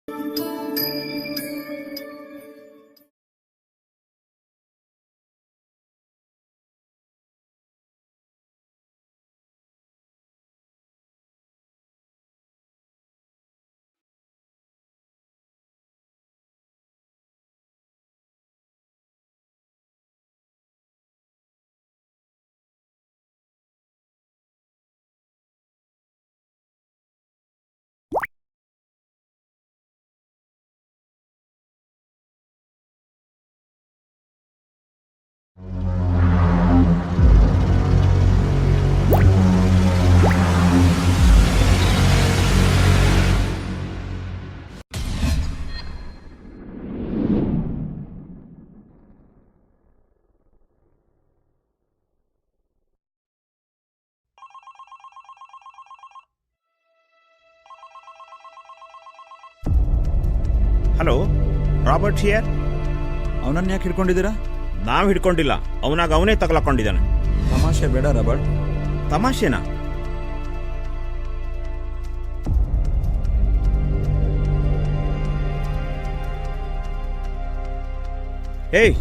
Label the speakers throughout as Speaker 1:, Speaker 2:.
Speaker 1: Hello, Robert here.
Speaker 2: ಅವನನ್ನ ಯಾಕೆ ಹಿಡ್ಕೊಂಡಿದ್ದೀರಾ?
Speaker 1: ನಾವು ಹಿಡ್ಕೊಂಡಿಲ್ಲ, ಅವನಾಗ ಅವನೇ ತಗಲಾಕೊಂಡಿದ್ದಾನೆ.
Speaker 2: ತಮಾಷೆ ಬೇಡ ರಾಬರ್ಟ್.
Speaker 1: ತಮಾಷೆನಾ? ಏಯ್,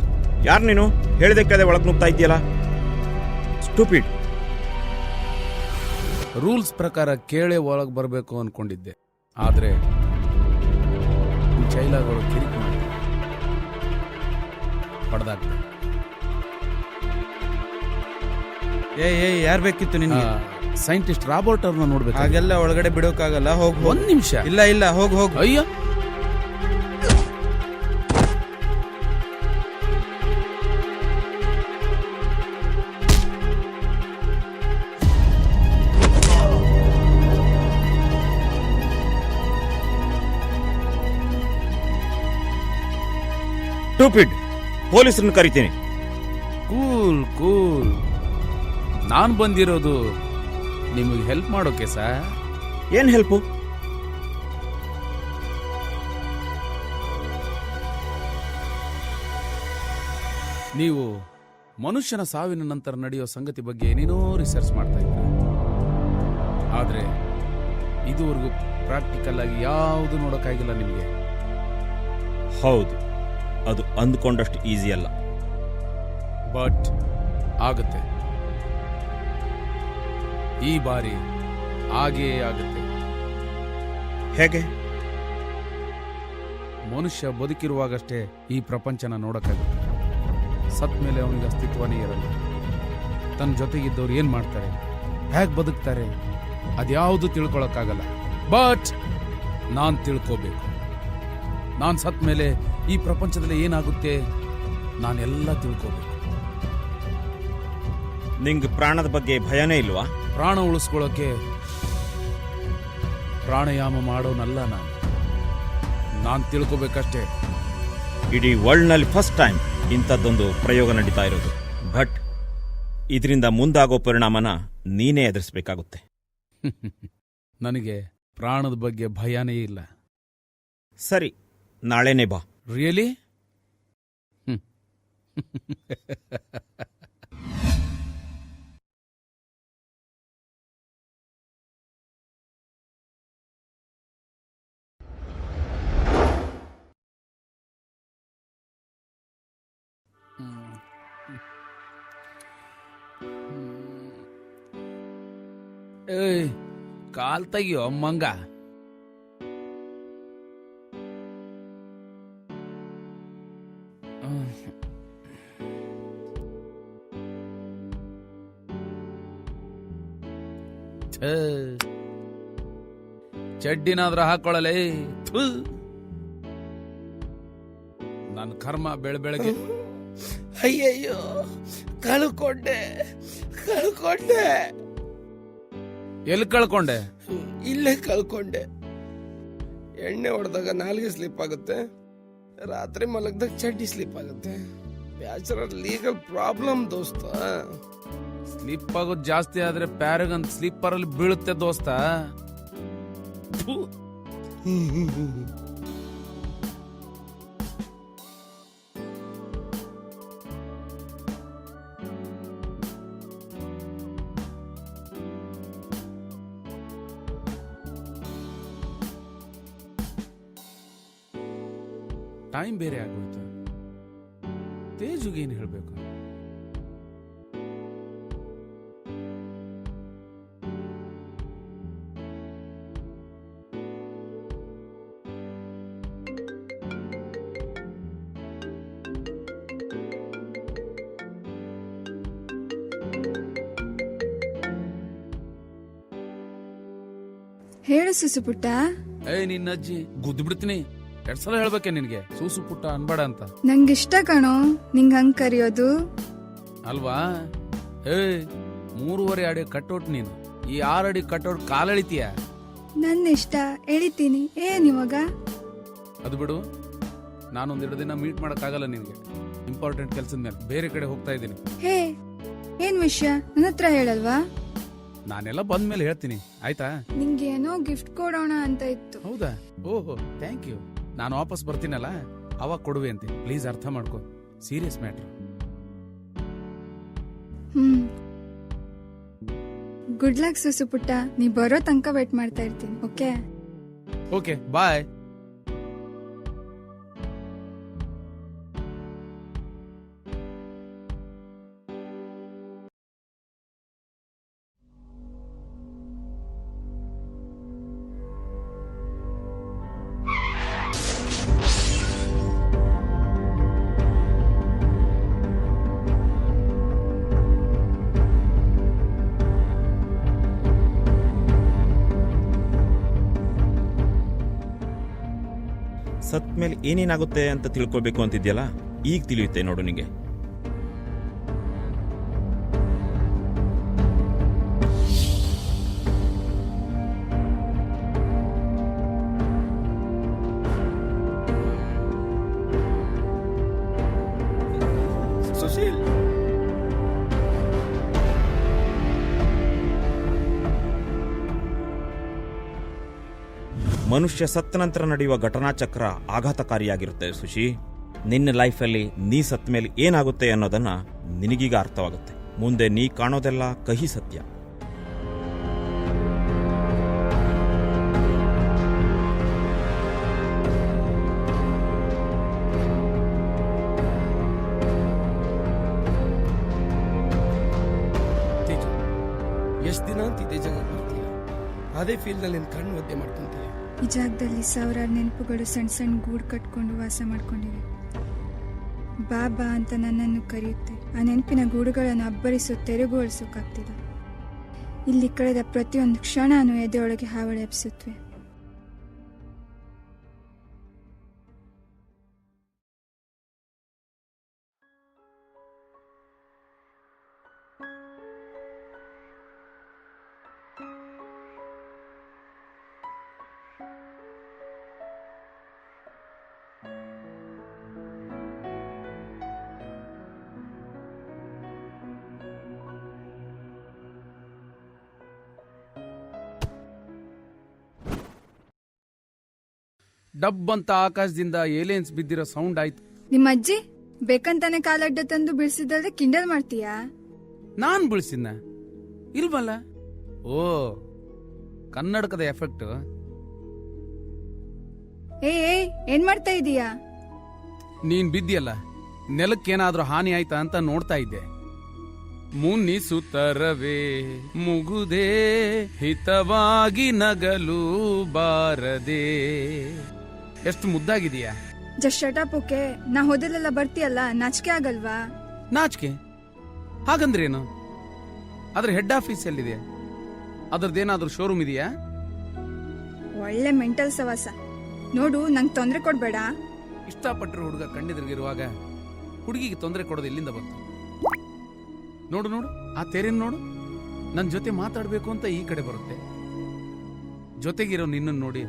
Speaker 1: ಯಾರು ನೀನು? ಹೇಳಿದೆ ಕೇಳದೆ ಒಳಗೆ ನುಗ್ತಾ ಇದೆಯಲ್ಲ, ಸ್ಟೂಪಿಡ್.
Speaker 3: ರೂಲ್ಸ್ ಪ್ರಕಾರ ಕೇಳೇ ಒಳಗೆ ಬರಬೇಕು ಅನ್ಕೊಂಡಿದ್ದೆ, ಆದ್ರೆ ಚೈಲಾಗಳು ಕಿರಿಕ್ ಮಾಡಿ ಹೊಡೆದಾಗ್ತದೆ.
Speaker 4: ಯಾರು ಬೇಕಿತ್ತು ನಿನ್ಗೆ?
Speaker 3: ಸೈಂಟಿಸ್ಟ್ ರಾಬರ್ಟ್ ಅವ್ರನ್ನ ನೋಡ್ಬೇಕು.
Speaker 4: ಹಾಗೆಲ್ಲ ಒಳಗಡೆ ಬಿಡೋಕ್ಕಾಗಲ್ಲ. ಹೋಗ್
Speaker 3: ಒಂದ್ ನಿಮಿಷ.
Speaker 4: ಇಲ್ಲ ಹೋಗ್.
Speaker 3: ಅಯ್ಯೋ,
Speaker 1: ಸ್ಟೂಪಿಡ್. ಪೊಲೀಸರನ್ನು ಕರಿತೀನಿ.
Speaker 3: ಕೂಲ್. ನಾನ್ ಬಂದಿರೋದು ನಿಮಗೆ ಹೆಲ್ಪ್ ಮಾಡೋಕೆ ಸರ್.
Speaker 1: ಏನ್ ಹೆಲ್ಪು?
Speaker 3: ನೀವು ಮನುಷ್ಯನ ಸಾವಿನ ನಂತರ ನಡೆಯೋ ಸಂಗತಿ ಬಗ್ಗೆ ಏನೇನೋ ರಿಸರ್ಚ್ ಮಾಡ್ತಾ ಇದ್ದೀರ, ಆದ್ರೆ ಇದುವರೆಗೂ ಪ್ರಾಕ್ಟಿಕಲ್ ಆಗಿ ಯಾವುದು ನೋಡೋಕ್ಕಾಗಿಲ್ಲ ನಿಮಗೆ.
Speaker 1: ಹೌದು, ಅದು ಅಂದ್ಕೊಂಡಷ್ಟು ಈಸಿ ಅಲ್ಲ.
Speaker 3: ಬಟ್ ಆಗುತ್ತೆ. ಈ ಬಾರಿ ಆಗೇ ಆಗುತ್ತೆ.
Speaker 1: ಹೇಗೆ?
Speaker 3: ಮನುಷ್ಯ ಬದುಕಿರುವಾಗಷ್ಟೇ ಈ ಪ್ರಪಂಚನ ನೋಡಕ್ಕಾಗುತ್ತೆ. ಸತ್ ಮೇಲೆ ಅವನಿಗೆ ಅಸ್ತಿತ್ವನೇ ಇರಲ್ಲ. ತನ್ನ ಜೊತೆಗಿದ್ದವ್ರು ಏನ್ ಮಾಡ್ತಾರೆ, ಹೇಗೆ ಬದುಕ್ತಾರೆ, ಅದ್ಯಾವುದು ತಿಳ್ಕೊಳಕ್ಕಾಗಲ್ಲ. ಬಟ್ ನಾನ್ ತಿಳ್ಕೋಬೇಕು. ನಾನ್ ಸತ್ ಮೇಲೆ ಈ ಪ್ರಪಂಚದಲ್ಲಿ ಏನಾಗುತ್ತೆ ನಾನೆಲ್ಲ ತಿಳ್ಕೋಬೇಕು.
Speaker 1: ನಿಂಗೆ ಪ್ರಾಣದ ಬಗ್ಗೆ ಭಯನೇ ಇಲ್ವಾ?
Speaker 3: ಪ್ರಾಣ ಉಳಿಸ್ಕೊಳ್ಳೋಕೆ ಪ್ರಾಣಾಯಾಮ ಮಾಡೋನಲ್ಲ ನಾನು ತಿಳ್ಕೋಬೇಕಷ್ಟೇ.
Speaker 1: ಇಡೀ ವರ್ಲ್ಡ್ನಲ್ಲಿ ಫಸ್ಟ್ ಟೈಮ್ ಇಂಥದ್ದೊಂದು ಪ್ರಯೋಗ ನಡೀತಾ ಇರೋದು. ಬಟ್ ಇದರಿಂದ ಮುಂದಾಗೋ ಪರಿಣಾಮನ ನೀನೇ ಎದುರಿಸಬೇಕಾಗುತ್ತೆ.
Speaker 3: ನನಗೆ ಪ್ರಾಣದ ಬಗ್ಗೆ ಭಯನೇ ಇಲ್ಲ.
Speaker 1: ಸರಿ, ನಾಳೆನೇ ಬಾ.
Speaker 3: ರಿಯಲಿ? ಏಯ್, ಕಾಲ್ ತೆಗಿಯೋ ಮಂಗ. ಚಡ್ಡಿನಾದ್ರೂ ಹಾಕೊಳ್ಳಲೇ. ನನ್ನ ಕರ್ಮ ಬೆಳಗ್ಗೆ.
Speaker 4: ಅಯ್ಯಯ್ಯೋ, ಕಳ್ಕೊಂಡೆ.
Speaker 3: ಎಲ್ಲಿ ಕಳ್ಕೊಂಡೆ?
Speaker 4: ಇಲ್ಲೇ ಕಳ್ಕೊಂಡೆ. ಎಣ್ಣೆ ಹೊಡೆದಾಗ ನಾಲ್ಗೆ ಸ್ಲಿಪ್ ಆಗುತ್ತೆ, ರಾತ್ರಿ ಮಲಗದಾಗ ಚಡ್ಡಿ ಸ್ಲಿಪ್ ಆಗುತ್ತೆ. ಬ್ಯಾಚುಲರ್ ಲೀಗಲ್ ಪ್ರಾಬ್ಲಮ್ ದೋಸ್ತ.
Speaker 3: ಸ್ಲಿಪ್ ಆಗೋದು ಜಾಸ್ತಿ ಆದ್ರೆ ಪ್ಯಾರಗನ್ ಸ್ಲಿಪ್ಪರ್ ಅಲ್ಲಿ ಬೀಳುತ್ತೆ ದೋಸ್ತ. ಟೈಮ್ ಬೇರೆ ಆಗೋಯ್ತು. ತೇಜುಗೆ ಏನು ಹೇಳ್ಬೇಕು?
Speaker 5: ಹೇಳು ಸುಸು ಪುಟ್ಟ.
Speaker 3: ನಿನ್ನ ಅಜ್ಜಿ ಗುದ್ದು ಬಿಡ್ತೀನಿ. 2 ಸಲ ಹೇಳ್ಬೇಕೆ ನಿನ್ಗೆ ಸೂಸು ಪುಟ್ಟ ಅನ್ಬೇಡ ಅಂತ?
Speaker 5: ನಂಗಿಷ್ಟ ಕಣೋ ನಿಂಗ್ ಹಂಗ್ ಕರಿಯೋದು.
Speaker 3: ಅಲ್ವಾ? 3.5 ಅಡಿ ಕಟ್ಟೋಟ್ ನೀನು. ಈ 6 ಅಡಿ ಕಟ್ಟೋಟ್ ಕಾಲೆಳಿತೀಯ?
Speaker 5: ನನ್ನ ಇಷ್ಟ, ಎಳಿತೀನಿ. ಏನಿವಾಗ?
Speaker 3: ಅದು ಬಿಡು, ನಾನೊಂದ್ 2 ದಿನ ಮೀಟ್ ಮಾಡಕ್ಕಾಗಲ್ಲ ನಿನ್ಗೆ. ಇಂಪಾರ್ಟೆಂಟ್ ಕೆಲ್ಸದ ಮೇಲೆ ಬೇರೆ ಕಡೆ ಹೋಗ್ತಾ ಇದ್ದೀನಿ.
Speaker 5: ಹೇ, ಏನ್ ವಿಷಯ ನನ್ನ ಹತ್ರ ಹೇಳಲ್ವಾ?
Speaker 3: ನಾನೆಲ್ಲ ಬಂದ್ಮೇಲೆ ಹೇಳ್ತೀನಿ, ಆಯ್ತಾ?
Speaker 5: ನಿಂಗೆ ಏನೋ ಗಿಫ್ಟ್ ಕೊಡೋಣ ಅಂತ ಇತ್ತು.
Speaker 3: ಹೌದಾ? ಓಹೋ, ಥ್ಯಾಂಕ್ ಯು. ನಾನು ವಾಪಸ್ ಬರ್ತೀನಲ್ಲ ಅವಾಗ ಕೊಡುವೆ ಅಂತೆ. ಪ್ಲೀಸ್ ಅರ್ಥ ಮಾಡ್ಕೋ, ಸೀರಿಯಸ್ ಮ್ಯಾಟ್ರ್.
Speaker 5: ಗುಡ್ ಲಕ್ ಸುಸು ಪುಟ್ಟ. ನೀ ಬರೋ ತನಕ ವೇಟ್ ಮಾಡ್ತಾ ಇರ್ತೀನಿ. ಓಕೆ
Speaker 3: ಓಕೆ, ಬಾಯ್.
Speaker 1: ಸತ್ ಮೇಲೆ ಏನೇನಾಗುತ್ತೆ ಅಂತ ತಿಳ್ಕೊಬೇಕು ಅಂತಿದ್ಯಲ್ಲ, ಈಗ ತಿಳಿಯುತ್ತೆ ನೋಡು ನಿಂಗೆ.
Speaker 4: ಸುಶೀಲ್,
Speaker 1: ಮನುಷ್ಯ ಸತ್ತ ನಂತರ ನಡೆಯುವ ಘಟನಾ ಚಕ್ರ ಆಘಾತಕಾರಿಯಾಗಿರುತ್ತೆ ಸುಶಿ. ನಿನ್ನ ಲೈಫಲ್ಲಿ ನೀ ಸತ್ತ ಮೇಲೆ ಏನಾಗುತ್ತೆ ಅನ್ನೋದನ್ನ ನಿನಗೀಗ ಅರ್ಥವಾಗುತ್ತೆ. ಮುಂದೆ ನೀ ಕಾಣೋದೆಲ್ಲ ಕಹಿ ಸತ್ಯ.
Speaker 4: ತೇಜು, ಎಷ್ಟ್ ದಿನ ಅಂತ ಇದೇ ಜಾಗ ಬರ್ತೀಯ? ಅದೇ ಫೀಲ್ಡ್ ನಲ್ಲಿ ನಿನ್ ಕಣ್ಣು ಒದ್ದೆ ಮಾಡ್ಕೊಂತೀಯ.
Speaker 5: ಈ ಜಾಗದಲ್ಲಿ ಸಾವಿರಾರು ನೆನಪುಗಳು ಸಣ್ಣ ಸಣ್ಣ ಗೂಡು ಕಟ್ಕೊಂಡು ವಾಸ ಮಾಡ್ಕೊಂಡಿವೆ. ಬಾಬಾ ಅಂತ ನನ್ನನ್ನು ಕರೆಯುತ್ತೆ. ಆ ನೆನಪಿನ ಗೂಡುಗಳನ್ನು ಅಬ್ಬರಿಸೋ ತೆರೆಗೋಳಿಸೋಕ್ಕಾಗ್ತಿಲ್ಲ. ಇಲ್ಲಿ ಕಳೆದ ಪ್ರತಿಯೊಂದು ಕ್ಷಣನೂ ಎದೆಯೊಳಗೆ ಹಾವಳಿ ಎಬ್ಬಿಸುತ್ತವೆ.
Speaker 3: ಡಬ್ ಅಂತ ಆಕಾಶದಿಂದ ಏಲಿಯನ್ಸ್ ಬಿದ್ದಿರೋ ಸೌಂಡ್ ಆಯ್ತು.
Speaker 5: ನಿಮ್ಮ ಅಜ್ಜಿ ಬೇಕಂತಾನೆ ಕಾಲಡ್ಡ ತಂದು ಬಿಡಿಸಿದ್ರೆ ಕಿಂಡಲ್ ಮಾಡ್ತೀಯಾ?
Speaker 3: ನಾನ್ ಬಿಳಿಸಿದ್ನ? ಇಲ್ವಲ್ಲ. ಓ, ಕನ್ನಡಕದ ಎಫೆಕ್ಟ್.
Speaker 5: ಏನ್ ಮಾಡ್ತಾ ಇದೀಯಾ?
Speaker 3: ನೀನ್ ಬಿದ್ದಿಯಲ್ಲ, ನೆಲಕ್ಕೇನಾದ್ರೂ ಹಾನಿ ಆಯ್ತಾ ಅಂತ ನೋಡ್ತಾ ಇದ್ದೆ. ಮುನಿಸುತ್ತರವೇ ಮುಗುದೇ ಹಿತವಾಗಿ ನಗಲು ಬಾರದೆ. ಎಷ್ಟು ಮುದ್ದಾಗಿದೀಯಾ.
Speaker 5: Just shut up. ಓಕೆ, ನಾ ಹೋದಲ್ಲೆಲ್ಲ ಬರ್ತೀಯಲ್ಲ, ನಾಚಿಕೆ ಆಗಲ್ವಾ?
Speaker 3: ನಾಚಿಕೆ ಹಾಗಂದ್ರೇನು? ಅದ್ರ ಹೆಡ್ ಆಫೀಸ್ ಎಲ್ಲಿದೆ? ಅದ್ರದ್ದೇನಾದ್ರೂ ಶೋರೂಮ್ ಇದೆಯಾ?
Speaker 5: ಒಳ್ಳೆ ಮೆಂಟಲ್ ಸವಾಸ. ನೋಡು, ನಂಗೆ ತೊಂದರೆ ಕೊಡ್ಬೇಡ.
Speaker 3: ಇಷ್ಟಪಟ್ಟರು ಹುಡುಗ ಕಣ್ಣಿದ್ರಿಗಿರುವಾಗ ಹುಡುಗಿಗೆ ತೊಂದರೆ ಕೊಡೋದು ಎಲ್ಲಿಂದ ಬಂತು? ನೋಡು ನೋಡು, ಆ ತೆರೆನ್ ನೋಡು. ನನ್ನ ಜೊತೆ ಮಾತಾಡ್ಬೇಕು ಅಂತ ಈ ಕಡೆ ಬರುತ್ತೆ, ಜೊತೆಗಿರೋ ನಿನ್ನನ್ನು ನೋಡಿ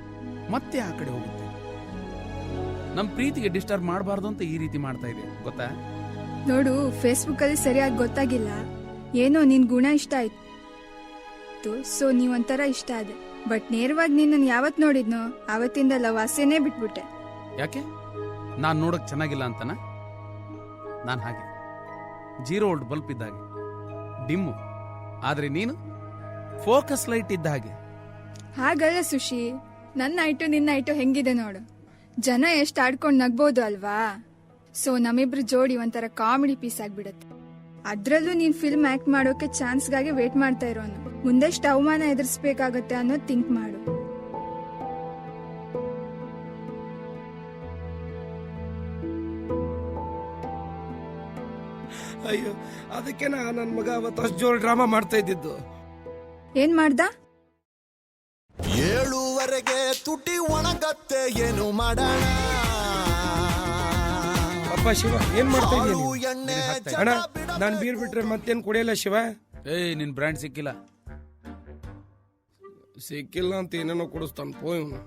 Speaker 3: ಮತ್ತೆ ಆ ಕಡೆ ಹೋಗುತ್ತೆ. ನಮ್ ಪ್ರೀತಿಗೆ ಡಿಸ್ಟರ್ಬ್ ಮಾಡಬಾರ್ದು ಅಂತ ಈ ರೀತಿ ಮಾಡ್ತಾ ಇದೆ, ಗೊತ್ತಾ?
Speaker 5: ನೋಡು, ಫೇಸ್ಬುಕ್ ಅಲ್ಲಿ ಸರಿಯಾಗಿ ಗೊತ್ತಾಗಿಲ್ಲ, ಏನೋ ನಿನ್ ಗುಣ ಇಷ್ಟ ಆಯ್ತು, ಸೊ ನೀವೊಂಥರ ಇಷ್ಟ ಆದೆ. ಬಟ್ ನೇರವಾಗಿ ನಿನ್ನನ್ನು ಯಾವತ್ ನೋಡಿದ್ನೋ ಅವತ್ತಿಂದ ಲವ್ ಆಸೆನೇ ಬಿಟ್ಬಿಟ್ಟೆ.
Speaker 3: ಯಾಕೆ? ನಾನ್ ನೋಡಕ್ ಚೆನ್ನಾಗಿಲ್ಲ ಅಂತನ? ನಾನ್ ಹಾಗೆ 0 ವೋಲ್ಟ್ ಬಲ್ಬ್ ಇದ್ದ ಹಾಗೆ, ಡಿಮ್ಮು. ಆದ್ರೆ ನೀನು ಫೋಕಸ್ ಲೈಟ್ ಇದ್ದ ಹಾಗೆ.
Speaker 5: ಹಾಗಲ್ಲ ಸುಶಿ, ನನ್ನ ಐಟು ನಿನ್ನ ಐಟು ಹೆಂಗಿದೆ ನೋಡು. ಜನ ಎಷ್ಟು ಆಡ್ಕೊಂಡು ನಗ್ಬೋದು ಅಲ್ವಾ? ಸೊ ನಮ್ಮಿಬ್ರು ಜೋಡಿ ಒಂಥರ ಕಾಮಿಡಿ ಪೀಸ್ ಆಗ್ಬಿಡತ್ತೆ. ಅದ್ರಲ್ಲೂ ನೀನ್ ಫಿಲ್ಮ್ ಆಕ್ಟ್ ಮಾಡೋಕೆ ಚಾನ್ಸ್ಗಾಗಿ ವೇಟ್ ಮಾಡ್ತಾ ಇರೋನು. ಮುಂದೆಷ್ಟು ಅವಮಾನ ಎದುರಿಸ್ಬೇಕಾಗತ್ತೆ ಅನ್ನೋದು ಥಿಂಕ್ ಮಾಡು.
Speaker 4: ಅಯ್ಯೋ, ಅದಕ್ಕೆ ನನ್ನ ಮಗ ಅವತ್ತು ಅಷ್ಟು ಜೋರ್ ಡ್ರಾಮಾ ಮಾಡ್ತಾ ಇದ್ದಿದ್ದು.
Speaker 5: ಏನ್ ಮಾಡ್ದ?
Speaker 6: 7ವರೆಗೆ ತುಟಿ ಒಣಗತ್ತೆ ಏನು ಮಾಡೋಣ.
Speaker 4: ಅಪ್ಪ ಶಿವ, ಏನ್ ಮಾಡ್ತಾ
Speaker 6: ಹಾಲು
Speaker 4: ಇದೀಯ
Speaker 6: ಎಣ್ಣೆ
Speaker 4: ಅಣ್ಣ?
Speaker 6: ಜಡ ಬಿಡ
Speaker 4: ನಾನ್ ಬೀರ್ ಬಿಟ್ರೆ ಮತ್ತೇನ್ ಕುಡಿಯಲ್ಲ ಶಿವ.
Speaker 3: ಏಯ್ ನಿನ್ ಬ್ರ್ಯಾಂಡ್ ಸಿಕ್ಕಿಲ್ಲ.
Speaker 4: ಸಿಕ್ಕಿಲ್ಲ ಅಂತ ಏನೇನೋ ಕುಡಿಸ್ತಾನ ಪೋ ಇವ್ನು.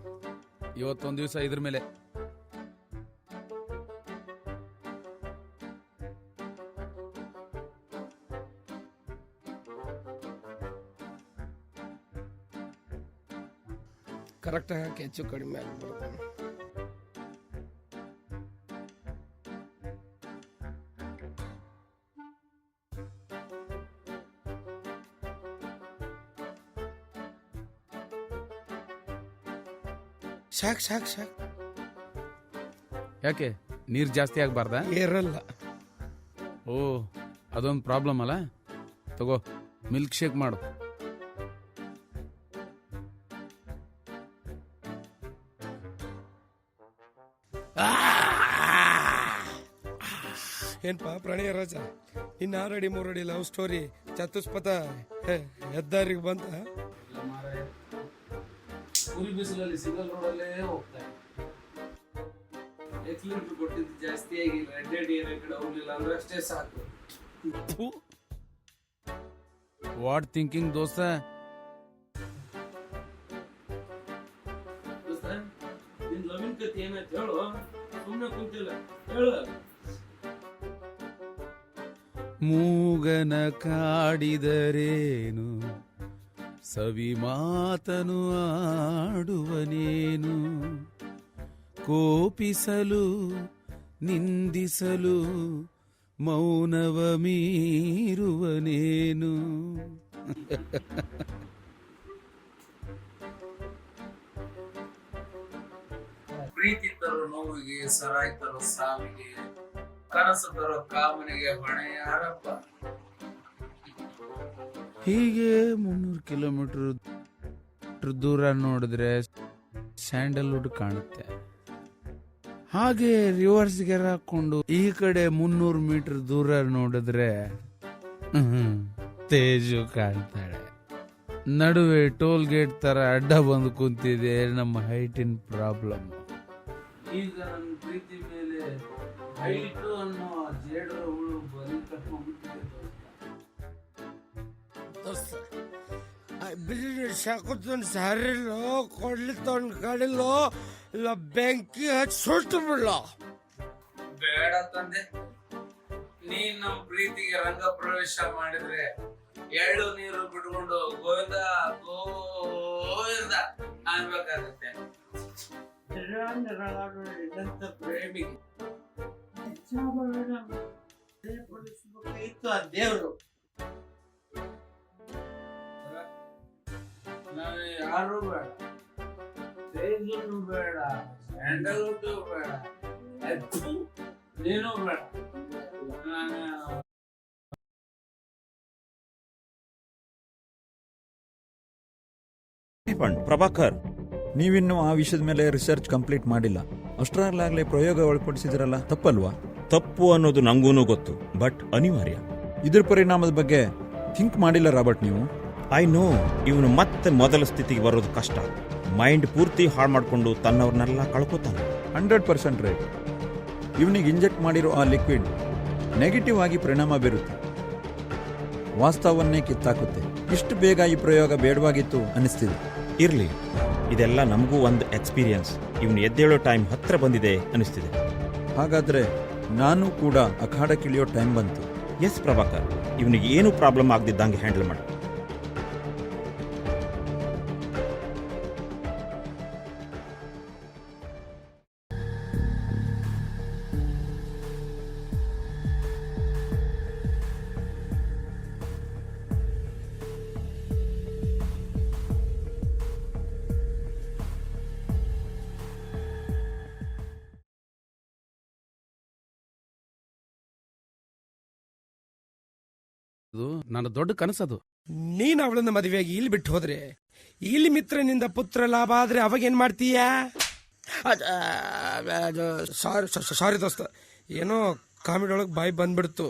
Speaker 3: ಇವತ್ತೊಂದ್ ದಿವಸ ಇದ್ರ ಮೇಲೆ
Speaker 4: ಕರೆಕ್ಟ್ ಹಾಕಿ ಹೆಚ್ಚು ಕಡಿಮೆ ಆಗ್ಬಿಡ್ತಾನೆ. ಸಾಕ್ ಸಾಕ್ ಸಾಕ್.
Speaker 3: ಯಾಕೆ ನೀರ್ ಜಾಸ್ತಿ ಆಗ್ಬಾರ್ದಾ?
Speaker 4: ಏರಲ್ಲ.
Speaker 3: ಓ ಅದೊಂದು ಪ್ರಾಬ್ಲಮ್ ಅಲ್ಲ. ತಗೋ ಮಿಲ್ಕ್ ಶೇಕ್ ಮಾಡು.
Speaker 4: ಏನ್ಪಾ ಪ್ರಣಯ ರಾಜ, ಇನ್ನ 6 ಅಡಿ 3 ಅಡಿ ಲವ್ ಸ್ಟೋರಿ ಚತುಷ್ಪಥ ಹೆದ್ದಾರಿಗೆ ಬಂತ.
Speaker 3: ಉರಿ ಬಿಸಿಲಲ್ಲಿ ಸಿಂಗಲ್ ರೋಡಲ್ಲೇ ಹೋಗ್ತಾ ಎಕ್ಸಿಲೇಟರ್ ಕೊಟ್ಟಿದ್ದು ಜಾಸ್ತಿ ಆಗಿಲ್ಲ. ಅಡ್ಡಾಡಿ ಏನೇ ಕಡೆ ಹೋಗ್ಲಿಲ್ಲ ಅಂದ್ರೆ ಅಷ್ಟೇ ಸಾಕು. ವಾಟ್ ಥಿಂಕಿಂಗ್ ದೋಸ್ತ? ನಿನ್ ಲವಿನ್ ಕತೆ ಏನಾಯ್ತು ಹೇಳು. ಸುಮ್ಮನೆ ಕುಂತಿಲ್ಲ ಹೇಳು. ಮೂಗನ ಕಾಡಿದರೇನು ಸವಿ ಮಾತನು ಆಡುವನೇನು, ಕೋಪಿಸಲು ನಿಂದಿಸಲು ಮೌನವ ಮೀರುವನೇನು.
Speaker 7: ಪ್ರೀತಿ ತರೋ ನೋವಿಗೆ, ಸರಾಯಿ ತರೋ ಸಾವಿಗೆ, ಕನಸು ತರೋ ಕಾಮನೆಗೆ ಹೊಣೆ ಯಾರಪ್ಪ?
Speaker 3: ಹೀಗೆ 300 ಕಿಲೋಮೀಟರ್ ದೂರ ನೋಡಿದ್ರೆ ಸ್ಯಾಂಡಲ್ವುಡ್ ಕಾಣುತ್ತೆ. ಹಾಗೆ ರಿವರ್ಸ್ ಗೆರ್ ಹಾಕೊಂಡು ಈ ಕಡೆ 300 ಮೀಟರ್ ದೂರ ನೋಡಿದ್ರೆ ತೇಜು ಕಾಣ್ತಾಳೆ. ನಡುವೆ ಟೋಲ್ ಗೇಟ್ ತರ ಅಡ್ಡ ಬಂದು ಕುಂತಿದೆ ನಮ್ಮ ಹೈಟಿನ್ ಪ್ರಾಬ್ಲಮ್.
Speaker 7: ಈಗ ನನ್ನ ಪ್ರೀತಿ ಮೇಲೆ ಹೈಟು ಅನ್ನೋ ಜೇಡರ ಹುಳು ಬಲಿ ಕಟ್ಕೊಂಡ್ಬಿಟ್ಟಿದೆ.
Speaker 4: ಶಾಕುತ್ತೊಂದು ಸಾರಿಲ್ಲೋ, ಕೊಡ್ಲಿತ್ತೊಂದು ಕಡಿಲೋ, ಇಲ್ಲ ಬೆಂಕಿ ಹಚ್ಚಿ ಸುಟ್ಟು ಬಿಡ್ಲೋ.
Speaker 7: ಬೇಡ ತಂದೆ, ನೀನ್ ನಮ್ಮ ಪ್ರೀತಿಗೆ ರಂಗ ಪ್ರವೇಶ ಮಾಡಿದ್ರೆ ಎಳ್ಳು ನೀರು ಬಿಟ್ಕೊಂಡು ಗೋವಿಂದ ಗೋವಿಂದ ಅನ್ಬೇಕಾಗತ್ತೆ. ಪ್ರೇಮಿಗೆ ಇತ್ತು ಆ ದೇವ್ರು. ನಾನು ಯಾರು ಬೇಡ, ತೇಜನ್ನು ಬೇಡ, ಸ್ಯಾಂಡಲ್ವುಡ್ ಬೇಡ, ನೀನು ಬೇಡ.
Speaker 1: ಪ್ರಭಾಕರ್,
Speaker 2: ನೀವಿನ್ನೂ ಆ ವಿಷಯದ ಮೇಲೆ ರಿಸರ್ಚ್ ಕಂಪ್ಲೀಟ್ ಮಾಡಿಲ್ಲ. ಅಷ್ಟರಲ್ಲಾಗಲೇ ಪ್ರಯೋಗ ಒಳಪಡಿಸಿದ್ರಲ್ಲ, ತಪ್ಪಲ್ವಾ?
Speaker 1: ತಪ್ಪು ಅನ್ನೋದು ನಂಗೂನು ಗೊತ್ತು, ಬಟ್ ಅನಿವಾರ್ಯ.
Speaker 2: ಇದ್ರ ಪರಿಣಾಮದ ಬಗ್ಗೆ ಥಿಂಕ್ ಮಾಡಿಲ್ಲ ರಾಬರ್ಟ್ ನೀವು?
Speaker 1: ಐ ನೋ, ಇವನು ಮತ್ತೆ ಮೊದಲ ಸ್ಥಿತಿಗೆ ಬರೋದು ಕಷ್ಟ. ಮೈಂಡ್ ಪೂರ್ತಿ ಹಾಳು ಮಾಡಿಕೊಂಡು ತನ್ನವ್ರನ್ನೆಲ್ಲ ಕಳ್ಕೊತಾನೆ.
Speaker 2: 100% ರೈಟ್. ಇವನಿಗೆ ಇಂಜೆಕ್ಟ್ ಮಾಡಿರೋ ಆ ಲಿಕ್ವಿಡ್ ನೆಗೆಟಿವ್ ಆಗಿ ಪರಿಣಾಮ ಬೀರುತ್ತೆ, ವಾಸ್ತವನ್ನೇ ಕಿತ್ತಾಕುತ್ತೆ. ಇಷ್ಟು ಬೇಗ ಈ ಪ್ರಯೋಗ ಬೇಡವಾಗಿತ್ತು ಅನಿಸ್ತಿದೆ.
Speaker 1: ಇರ್ಲಿ, ಇದೆಲ್ಲ ನಮಗೂ ಒಂದು ಎಕ್ಸ್ಪೀರಿಯನ್ಸ್. ಇವನು ಎದ್ದೇಳೋ ಟೈಮ್ ಹತ್ರ ಬಂದಿದೆ ಅನಿಸ್ತಿದೆ.
Speaker 2: ಹಾಗಾದ್ರೆ ನಾನು ಕೂಡ ಅಖಾಡಕ್ಕಿಳಿಯೋ ಟೈಮ್ ಬಂತು.
Speaker 1: ಎಸ್ ಪ್ರಭಾಕರ್, ಇವನಿಗೆ ಏನು ಪ್ರಾಬ್ಲಮ್ ಆಗದಿದ್ದಂಗೆ ಹ್ಯಾಂಡಲ್ ಮಾಡು.
Speaker 3: ನನ್ನ ದೊಡ್ಡ ಕನಸದು.
Speaker 4: ನೀನ್ ಅವಳನ್ನ ಮದುವೆಯಾಗಿ ಇಲ್ಲಿ ಬಿಟ್ಟು ಹೋದ್ರೆ ಇಲ್ಲಿ ಮಿತ್ರನಿಂದ ಪುತ್ರ ಲಾಭ ಆದ್ರೆ ಅವಾಗೇನ್ ಮಾಡ್ತೀಯ? ಸಾರಿ ದೋಸ್ತ, ಏನೋ ಕಾಮಿಡಿ ಒಳಗೆ ಬಾಯಿ ಬಂದ್ಬಿಡ್ತು.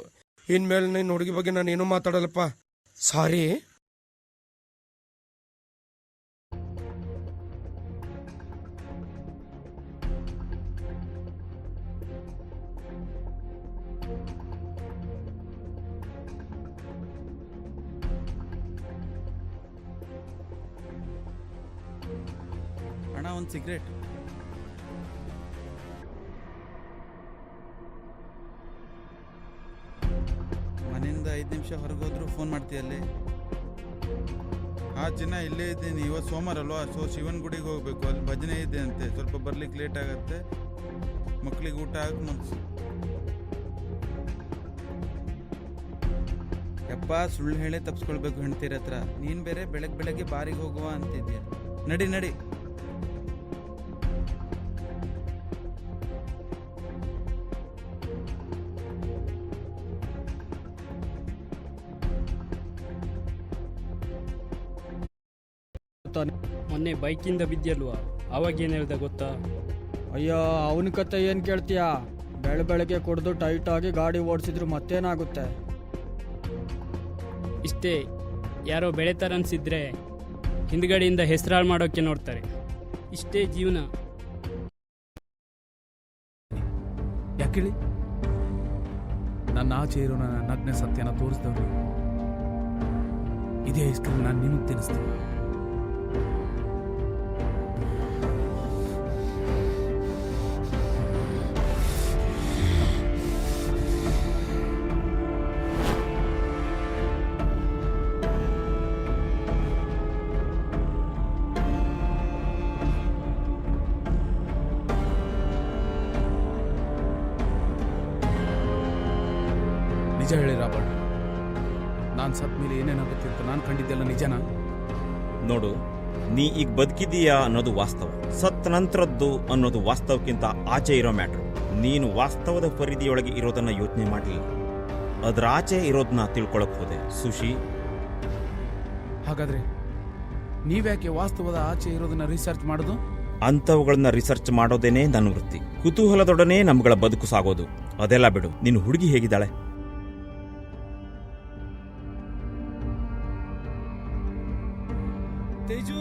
Speaker 4: ಇನ್ಮೇಲೆ ನಿನ್ನ ಹುಡುಗಿ ಬಗ್ಗೆ ನಾನು ಏನೂ ಮಾತಾಡಲ್ಲಪ್ಪ, ಸಾರಿ.
Speaker 8: ಅಣ್ಣ, ಒಂದು ಸಿಗರೇಟ್. ಮನೆಯಿಂದ 5 ನಿಮಿಷ ಹೊರಗೋದ್ರು ಫೋನ್ ಮಾಡ್ತೀಯಲ್ಲೇ? ಆ ದಿನ ಇಲ್ಲೇ ಇದ್ದೀನಿ. ಇವತ್ತು ಸೋಮವಾರ ಅಲ್ವಾ, ಸೊ ಶಿವನ ಗುಡಿಗೆ ಹೋಗ್ಬೇಕು, ಅಲ್ಲಿ ಭಜನೆ ಇದೆ ಅಂತೆ. ಸ್ವಲ್ಪ ಬರ್ಲಿಕ್ಕೆ ಲೇಟ್ ಆಗತ್ತೆ. ಮಕ್ಳಿಗೆ ಊಟ ಹಾಕಿ ಮುಗಿಸು. ಯಪ್ಪ, ಸುಳ್ಳು ಹೇಳೇ ತಪ್ಸ್ಕೊಳ್ಬೇಕು ಹೆಣ್ತೀರ ಹತ್ರ. ನೀನು ಬೇರೆ ಬೆಳಗ್ಗೆ ಬಾರಿಗೆ ಹೋಗುವ ಅಂತಿದ್ಯಾ. ನಡಿ ನಡಿ.
Speaker 9: ಮೊನ್ನೆ ಬೈಕಿಂದ ಬಿದ್ದಿಲ್ವಾ, ಅವಾಗ ಏನು ಹೇಳ್ದೆ ಗೊತ್ತಾ?
Speaker 10: ಅಯ್ಯೋ, ಅವನ ಕತೆ ಏನು ಕೇಳ್ತೀಯಾ? ಬೆಳಗ್ಗೆ ಕುಡಿದು ಟೈಟ್ ಆಗಿ ಗಾಡಿ ಓಡಿಸಿದ್ರು ಮತ್ತೇನಾಗುತ್ತೆ?
Speaker 9: ಇಷ್ಟೇ, ಯಾರೋ ಬೆಳೆತಾರೆ ಅನ್ಸಿದ್ರೆ ಹಿಂದ್ಗಡೆಯಿಂದ ಹೆಸರಾಳು ಮಾಡೋಕ್ಕೆ ನೋಡ್ತಾರೆ. ಇಷ್ಟೇ ಜೀವನ.
Speaker 3: ಯಾಕೇಳಿ? ನನ್ನ ಆಚೆ ಇರೋ ನನ್ನ ನಗ್ನ ಸತ್ಯನ ತೋರಿಸಿದವ್ರು. ಇದೇ ಐಸ್ ಕ್ರೀಮ್ ನಾನು ನಿಮಗೆ ತಿನ್ನಿಸ್ತೀನಿ. ನಿಜ ಹೇಳಿ ರಾಬರ್ಟ್, ನಾನು ಸತ್ ಮೇಲೆ ಏನೇನಾಗುತ್ತೆ ಅಂತ ನಾನು ಕಂಡಿದ್ದೆಲ್ಲ ನಿಜನಾ?
Speaker 1: ನೋಡು, ನೀ ಈಗ ಬದುಕಿದೀಯಾ ಅನ್ನೋದು ವಾಸ್ತವ, ಸತ್ ನಂತರದ್ದು ಅನ್ನೋದು ವಾಸ್ತವಕ್ಕಿಂತ ಆಚೆ ಇರೋ ಮ್ಯಾಟ್ರು. ನೀನು ವಾಸ್ತವದ ಪರಿಧಿಯೊಳಗೆ ಇರೋದನ್ನ ಯೋಚನೆ ಮಾಡಲಿಲ್ಲ, ಅದ್ರ ಆಚೆ ಇರೋದನ್ನ ತಿಳ್ಕೊಳಕ್ ಹೋದೆ ಸುಶಿ.
Speaker 3: ಹಾಗಾದ್ರೆ ನೀವ್ಯಾಕೆ ವಾಸ್ತವದ ಆಚೆ ಇರೋದನ್ನ ರಿಸರ್ಚ್ ಮಾಡೋದು?
Speaker 1: ಅಂಥವುಗಳನ್ನ ರಿಸರ್ಚ್ ಮಾಡೋದೇನೆ ನನ್ನ ವೃತ್ತಿ. ಕುತೂಹಲದೊಡನೆ ನಮ್ಗಳ ಬದುಕು ಸಾಗೋದು. ಅದೆಲ್ಲ ಬಿಡು, ನಿನ್ನ ಹುಡುಗಿ ಹೇಗಿದ್ದಾಳೆ?
Speaker 4: ತೇಜು,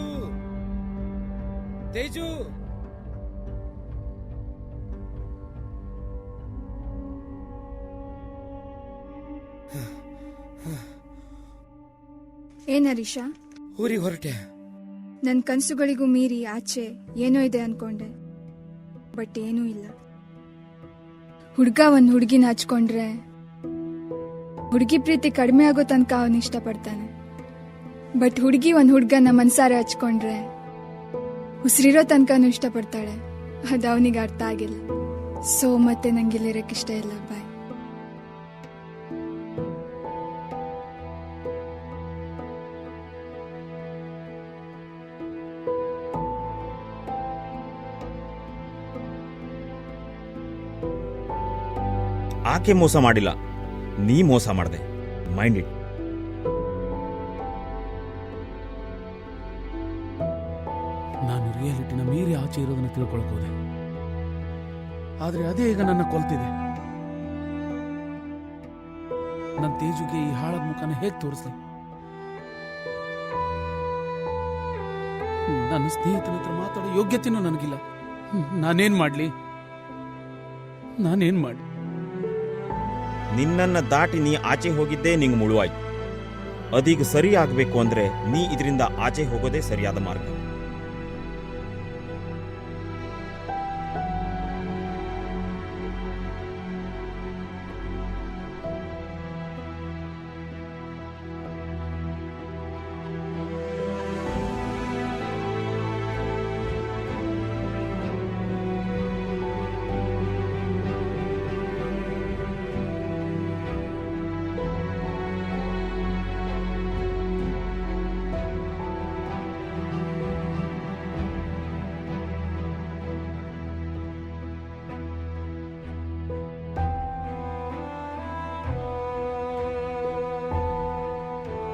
Speaker 4: ತೇಜು,
Speaker 5: ಏನ್ ಹರೀಶ?
Speaker 4: ಊರಿಗೆ ಹೊರಟೆ.
Speaker 5: ನನ್ನ ಕನಸುಗಳಿಗೂ ಮೀರಿ ಆಚೆ ಏನೋ ಇದೆ ಅನ್ಕೊಂಡೆ, ಬಟ್ ಏನೂ ಇಲ್ಲ. ಹುಡುಗ ಒಂದ್ ಹುಡುಗಿನ ಹಚ್ಕೊಂಡ್ರೆ ಹುಡುಗಿ ಪ್ರೀತಿ ಕಡಿಮೆ ಆಗೋ ತನಕ ಅವನ್ ಇಷ್ಟಪಡ್ತಾನೆ. ಬಟ್ ಹುಡುಗಿ ಒಂದ್ ಹುಡುಗನ ಮನ್ಸಾರೆ ಹಚ್ಕೊಂಡ್ರೆ ಉಸಿರಿರೋ ತನಕನೂ ಇಷ್ಟಪಡ್ತಾಳೆ. ಅದು ಅವನಿಗೆ ಅರ್ಥ ಆಗಿಲ್ಲ. ಸೊ ಮತ್ತೆ ನಂಗಿಲ್ಲಿರಕ್ಕೆ ಇಷ್ಟ ಇಲ್ಲ. ಬಾಯ್.
Speaker 1: ಆಕೆ ಮೋಸ ಮಾಡಿಲ್ಲ, ನೀ ಮೋಸ ಮಾಡಿದೆ. Mind it.
Speaker 3: ನಾನು ರಿಯಾಲಿಟಿನ ಮೀರಿ ಆಚೆ ಇರೋದನ್ನ ತಿಳ್ಕೊಳ್ಕೋದೆ, ಆದ್ರೆ ಅದೇ ಈಗ ನನ್ನ ಕೊಲ್ತಿದೆ. ನನ್ನ ತೇಜುಗೆ ಈ ಹಾಳದ ಮುಖನ ಹೇಗೆ ತೋರಿಸ್ಲಿ? ನನ್ನ ಸ್ನೇಹಿತನ ಹತ್ರ ಮಾತಾಡೋ ಯೋಗ್ಯತೆನೂ ನನಗಿಲ್ಲ. ನಾನೇನ್ ಮಾಡ್ಲಿ?
Speaker 1: ನಿನ್ನನ್ನ ದಾಟಿ ನೀ ಆಚೆ ಹೋಗಿದ್ದೇ ನಿಂಗೆ ಮುಳುವಾಯ್ತು. ಅದೀಗ ಸರಿ ಆಗ್ಬೇಕು ಅಂದ್ರೆ ನೀ ಇದರಿಂದ ಆಚೆ ಹೋಗೋದೇ ಸರಿಯಾದ ಮಾರ್ಗ.